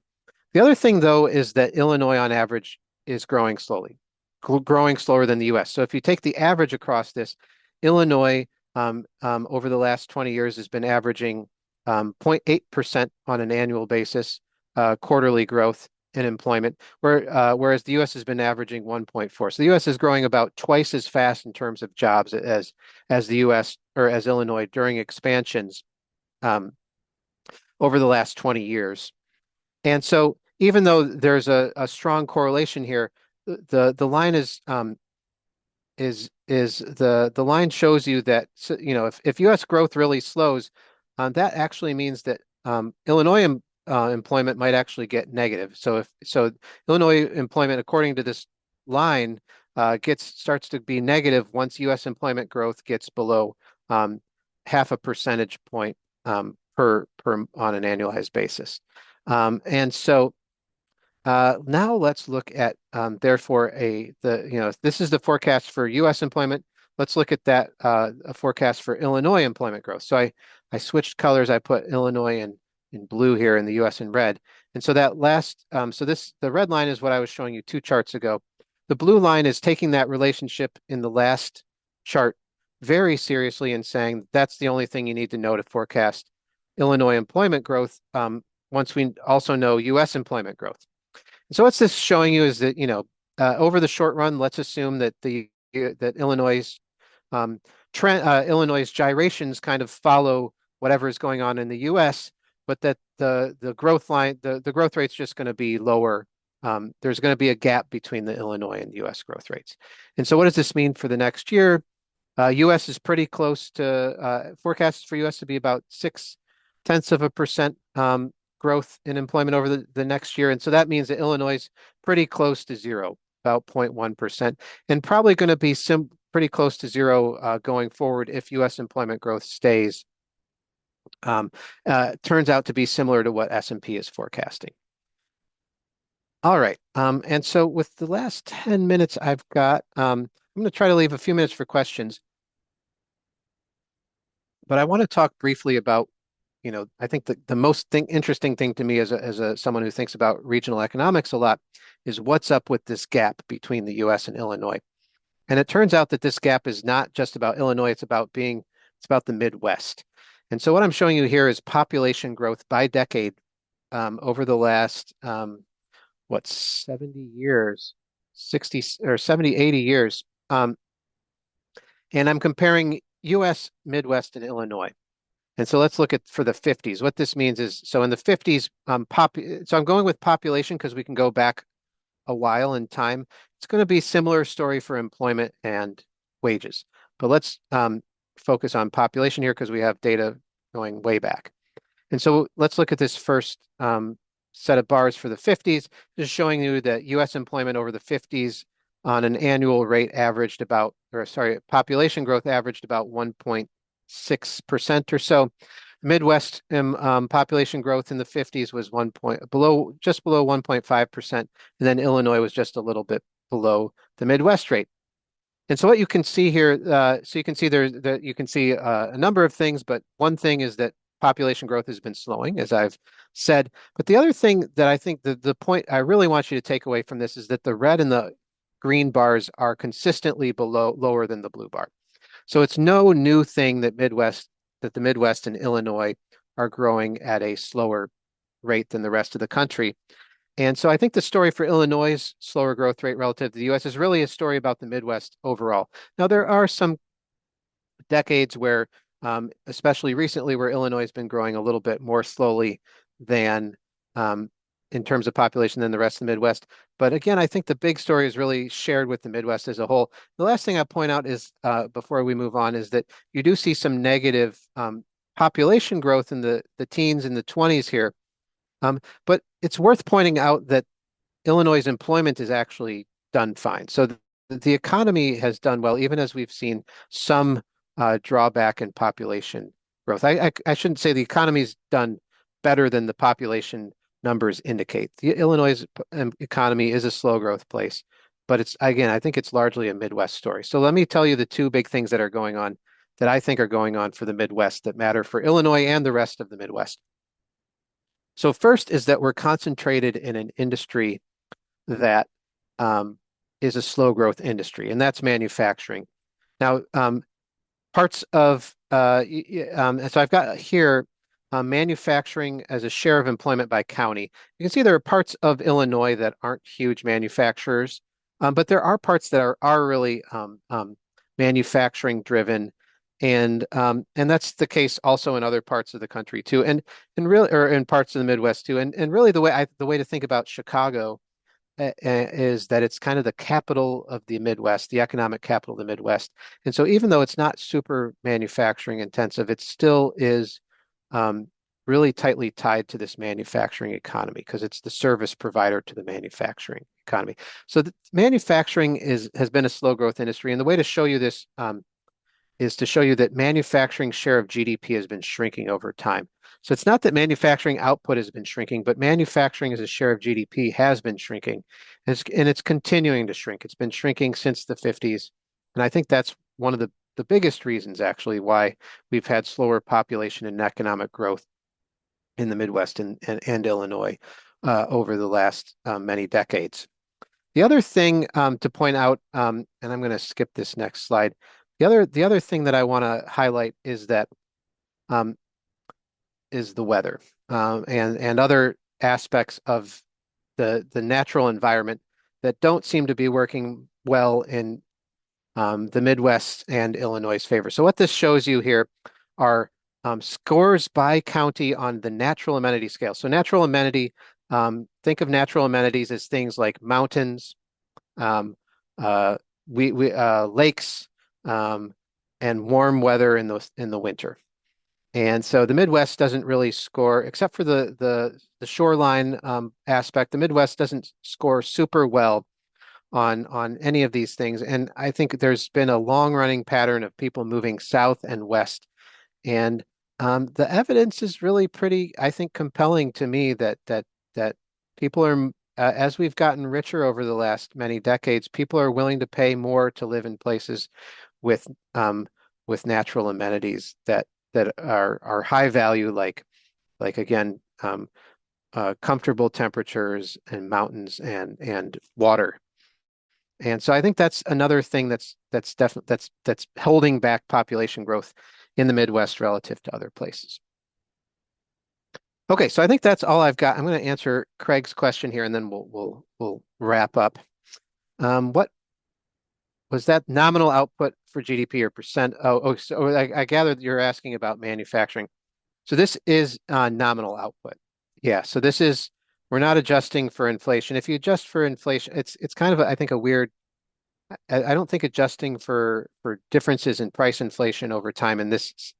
The other thing, though, is that Illinois on average is growing slowly, growing slower than the U.S. So if you take the average across this, Illinois over the last 20 years has been averaging 0.8% on an annual basis, quarterly growth in employment, whereas the U.S. has been averaging 1.4. So the U.S. is growing about twice as fast in terms of jobs as the U.S. or as Illinois during expansions over the last 20 years. And so even though there's a strong correlation here, the line the line shows you that if U.S. growth really slows, that actually means that Illinois employment might actually get negative. So Illinois employment, according to this line, starts to be negative once U.S. employment growth gets below half a percentage point per on an annualized basis. And so now let's look at therefore this is the forecast for U.S. employment. Let's look at that a forecast for Illinois employment growth. So I switched colors. I put Illinois in blue here and the U.S. in red. And so that the red line is what I was showing you two charts ago. The blue line is taking that relationship in the last chart very seriously and saying that's the only thing you need to know to forecast Illinois employment growth once we also know U.S. employment growth. So what's this showing you is that, over the short run, let's assume that that Illinois Illinois' gyrations kind of follow whatever is going on in the U.S., but that the growth line, the growth rate's just going to be lower. There's going to be a gap between the Illinois and U.S. growth rates. And so what does this mean for the next year? U.S. is pretty close to forecasts for U.S. to be about 0.6% growth in employment over the next year. And so that means that Illinois is pretty close to zero, about 0.1%, and probably going to be pretty close to zero going forward if U.S. employment growth stays, turns out to be similar to what S&P is forecasting. All right. And so with the last 10 minutes I've got, I'm going to try to leave a few minutes for questions. But I want to talk briefly about, I think the most interesting thing to me as someone who thinks about regional economics a lot is what's up with this gap between the U.S. and Illinois. And it turns out that this gap is not just about Illinois, it's about the Midwest. And so what I'm showing you here is population growth by decade over the last, 70 years, 60 or 70, 80 years. And I'm comparing US, Midwest, and Illinois. And so let's look at for the 50s. What this means is, so in the 50s, so I'm going with population because we can go back a while in time. It's going to be similar story for employment and wages. But let's focus on population here because we have data going way back. And so let's look at this first set of bars for the 50s, just showing you that US employment over the 50s on an annual rate averaged about, or sorry, population growth averaged about 1.6% or so. Midwest population growth in the 50s was just below 1.5%, and then Illinois was just a little bit below the Midwest rate. And so what you can see here, so you can see you can see a number of things, but one thing is that population growth has been slowing, as I've said. But the other thing that I think the point I really want you to take away from this is that the red and the green bars are consistently lower than the blue bar. So it's no new thing that the Midwest and Illinois are growing at a slower rate than the rest of the country. And so I think the story for Illinois' slower growth rate relative to the US is really a story about the Midwest overall. Now, there are some decades where, especially recently, where Illinois has been growing a little bit more slowly than in terms of population than the rest of the Midwest. But again, I think the big story is really shared with the Midwest as a whole. The last thing I point out is, before we move on, is that you do see some negative population growth in the teens and the 20s here. But it's worth pointing out that Illinois' employment is actually done fine. So the economy has done well, even as we've seen some drawback in population growth. I shouldn't say the economy's done better than the population numbers indicate. The Illinois' economy is a slow growth place, but I think it's largely a Midwest story. So let me tell you the two big things that are going on that I think are going on for the Midwest that matter for Illinois and the rest of the Midwest. So first is that we're concentrated in an industry that is a slow growth industry, and that's manufacturing. Now, parts of, so I've got here manufacturing as a share of employment by county. You can see there are parts of Illinois that aren't huge manufacturers, but there are parts that are really manufacturing driven. And that's the case also in other parts of the country too, and really, or in parts of the Midwest too. And really, the way to think about Chicago is that it's kind of the capital of the Midwest, the economic capital of the Midwest. And so, even though it's not super manufacturing intensive, it still is really tightly tied to this manufacturing economy because it's the service provider to the manufacturing economy. So, manufacturing has been a slow growth industry, and the way to show you this is to show you that manufacturing share of GDP has been shrinking over time. So it's not that manufacturing output has been shrinking, but manufacturing as a share of GDP has been shrinking. And it's continuing to shrink. It's been shrinking since the 50s. And I think that's one of the biggest reasons, actually, why we've had slower population and economic growth in the Midwest and Illinois over the last many decades. The other thing to point out, and I'm going to skip this next slide. The other thing that I want to highlight is that is the weather and other aspects of the natural environment that don't seem to be working well in the Midwest and Illinois' favor. So what this shows you here are scores by county on the natural amenity scale. So natural amenity, think of natural amenities as things like mountains, um, uh, lakes, um, and warm weather in the winter. And so the Midwest doesn't really score, except for the shoreline aspect. The Midwest doesn't score super well on any of these things. And I think there's been a long running pattern of people moving south and west. And the evidence is really pretty, I think, compelling to me that people are, as we've gotten richer over the last many decades, people are willing to pay more to live in places with um, with natural amenities that are high value, like again, comfortable temperatures and mountains and water. And so I think that's another thing that's definitely that's holding back population growth in the Midwest relative to other places. Okay, so I think that's all I've got. I'm going to answer Craig's question here, and then we'll wrap up. What was that nominal output for GDP or percent? So I gather you're asking about manufacturing. So this is nominal output. Yeah, so this is we're not adjusting for inflation. If you adjust for inflation, it's kind of I think a weird. I don't think adjusting for differences in price inflation over time in this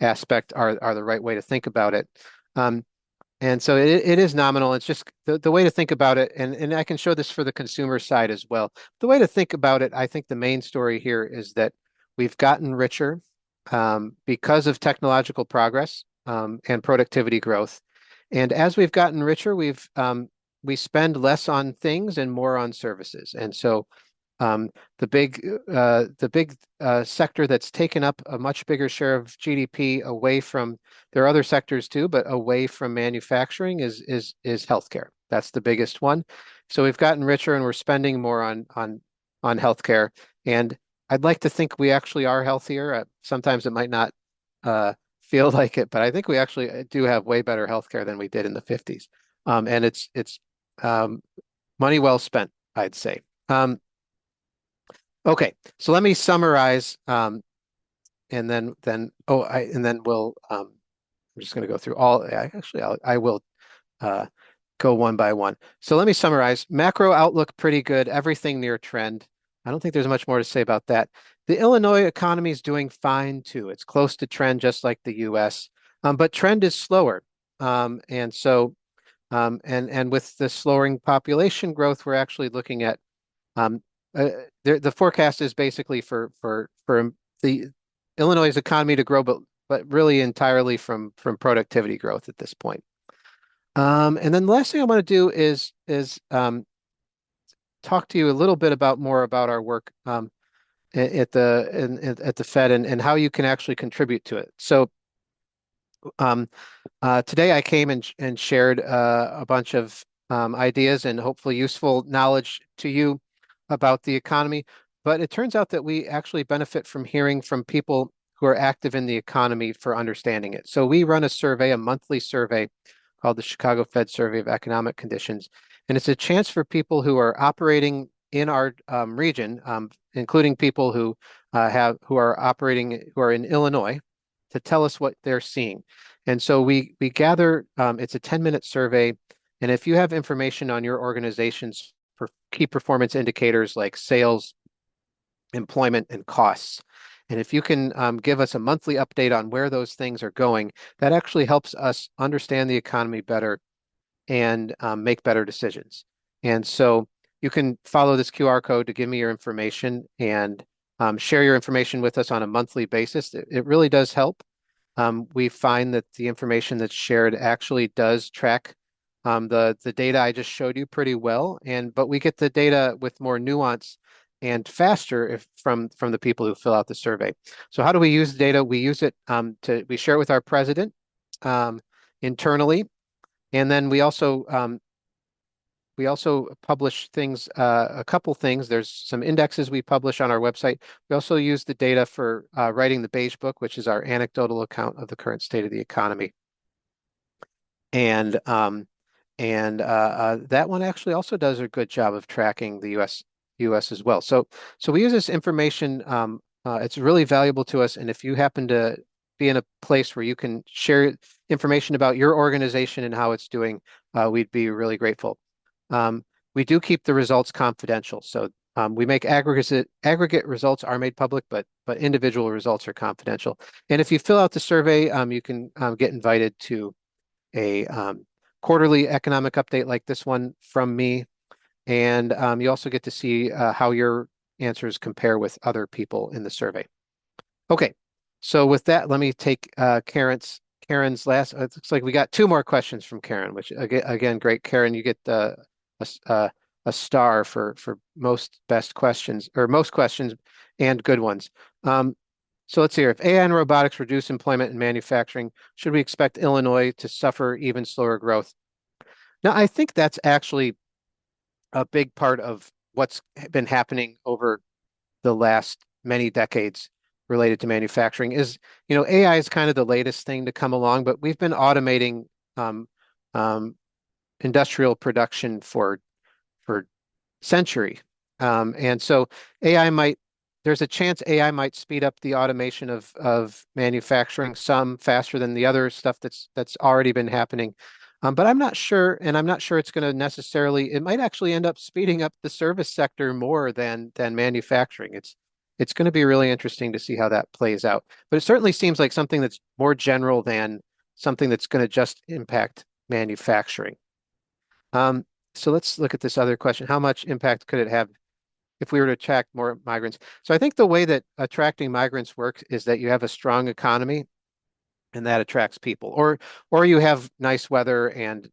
aspect are the right way to think about it. Um, and so it is nominal. It's just the way to think about it, and I can show this for the consumer side as well. The way to think about it, I think the main story here is that we've gotten richer because of technological progress and productivity growth. And as we've gotten richer, we spend less on things and more on services. And so um, the big sector that's taken up a much bigger share of GDP away from there are other sectors too, but away from manufacturing is healthcare. That's the biggest one. So we've gotten richer and we're spending more on healthcare. And I'd like to think we actually are healthier. Sometimes it might not feel like it, but I think we actually do have way better healthcare than we did in the 50s. And it's um, money well spent, I'd say. Okay, so let me summarize, and then we'll. I'm just going to go through all. I will uh, go one by one. So let me summarize. Macro outlook pretty good. Everything near trend. I don't think there's much more to say about that. The Illinois economy is doing fine too. It's close to trend, just like the U.S., but trend is slower. And so, and with the slowing population growth, we're actually looking at um, the forecast is basically for the Illinois' economy to grow, but really entirely from productivity growth at this point. And then the last thing I want to do is talk to you a little bit about more about our work at the Fed and how you can actually contribute to it. So um, today I came and shared a bunch of ideas and hopefully useful knowledge to you about the economy. But it turns out that we actually benefit from hearing from people who are active in the economy for understanding it. So we run a survey, a monthly survey called the Chicago Fed Survey of Economic Conditions. And it's a chance for people who are operating in our region, including people who are operating who are in Illinois, to tell us what they're seeing. And so we gather, it's a 10-minute survey. And if you have information on your organization's for key performance indicators like sales, employment, and costs, and if you can give us a monthly update on where those things are going, that actually helps us understand the economy better and make better decisions. And so you can follow this QR code to give me your information and share your information with us on a monthly basis. It really does help. We find that the information that's shared actually does track the data I just showed you pretty well, but we get the data with more nuance and faster if from the people who fill out the survey. So how do we use the data? We use it we share it with our president internally, and then we also publish things, a couple things. There's some indexes we publish on our website. We also use the data for writing the Beige Book, which is our anecdotal account of the current state of the economy. And that one actually also does a good job of tracking the U.S. US as well. So we use this information. It's really valuable to us. And if you happen to be in a place where you can share information about your organization and how it's doing, we'd be really grateful. Um, we do keep the results confidential. So we make aggregate results are made public, but individual results are confidential. And if you fill out the survey, you can get invited to a quarterly economic update like this one from me. And you also get to see how your answers compare with other people in the survey. Okay, so with that, let me take Karen's last. It looks like we got two more questions from Karen, which again, great, Karen. You get a star for most best questions or most questions and good ones. Um, so let's see here. If AI and robotics reduce employment in manufacturing, should we expect Illinois to suffer even slower growth? Now, I think that's actually a big part of what's been happening over the last many decades related to manufacturing is, AI is kind of the latest thing to come along, but we've been automating um, um, industrial production for century. And so AI might, there's a chance AI might speed up the automation of manufacturing some faster than the other stuff that's already been happening. But I'm not sure, and I'm not sure it's going to necessarily, it might actually end up speeding up the service sector more than manufacturing. It's going to be really interesting to see how that plays out. But it certainly seems like something that's more general than something that's going to just impact manufacturing. Um, so let's look at this other question. How much impact could it have if we were to attract more migrants? So I think the way that attracting migrants works is that you have a strong economy and that attracts people, or you have nice weather and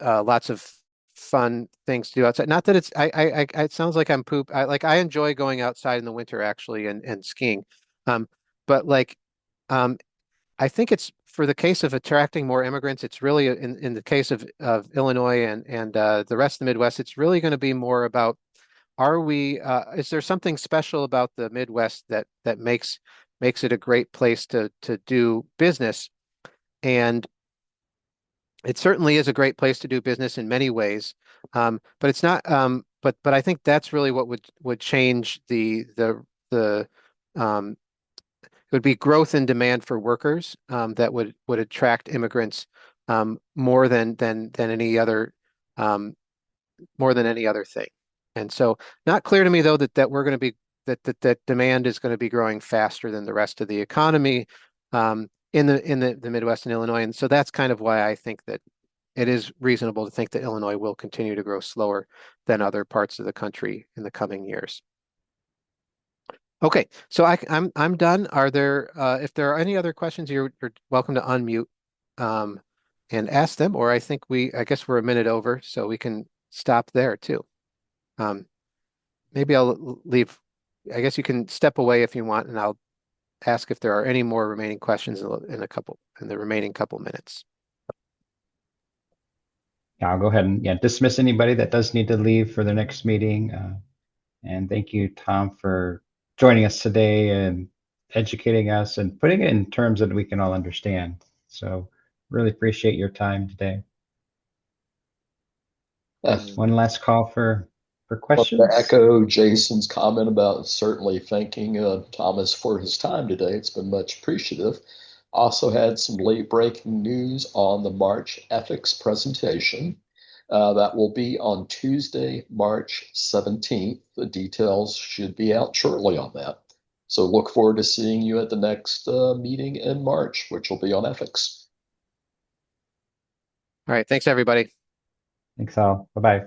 lots of fun things to do outside. Not that it's it sounds like I'm poop. I enjoy going outside in the winter actually and skiing. Um, but um, I think it's for the case of attracting more immigrants, it's really in the case of Illinois and the rest of the Midwest, it's really going to be more about is there something special about the Midwest that makes it a great place to do business? And it certainly is a great place to do business in many ways. But it's not but I think that's really what would change the it would be growth in demand for workers that would attract immigrants more than any other um, more than any other thing. And so, not clear to me though that we're going to be that demand is going to be growing faster than the rest of the economy in the Midwest and Illinois. And so that's kind of why I think that it is reasonable to think that Illinois will continue to grow slower than other parts of the country in the coming years. Okay, so I'm done. Are there if there are any other questions, you're welcome to unmute um, and ask them. Or I guess we're a minute over, so we can stop there too. Um, maybe I'll leave. I guess you can step away if you want, and I'll ask if there are any more remaining questions in the remaining couple minutes. Yeah, I'll go ahead and dismiss anybody that does need to leave for the next meeting. And thank you, Tom, for joining us today and educating us and putting it in terms that we can all understand. So really appreciate your time today. Uh, One last call for want to questions. echo Jason's comment about certainly thanking Thomas for his time today. It's been much appreciative. Also had some late breaking news on the March ethics presentation. That will be on Tuesday, March 17th. The details should be out shortly on that. So look forward to seeing you at the next meeting in March, which will be on ethics. All right, thanks everybody. Thanks all. Bye-bye.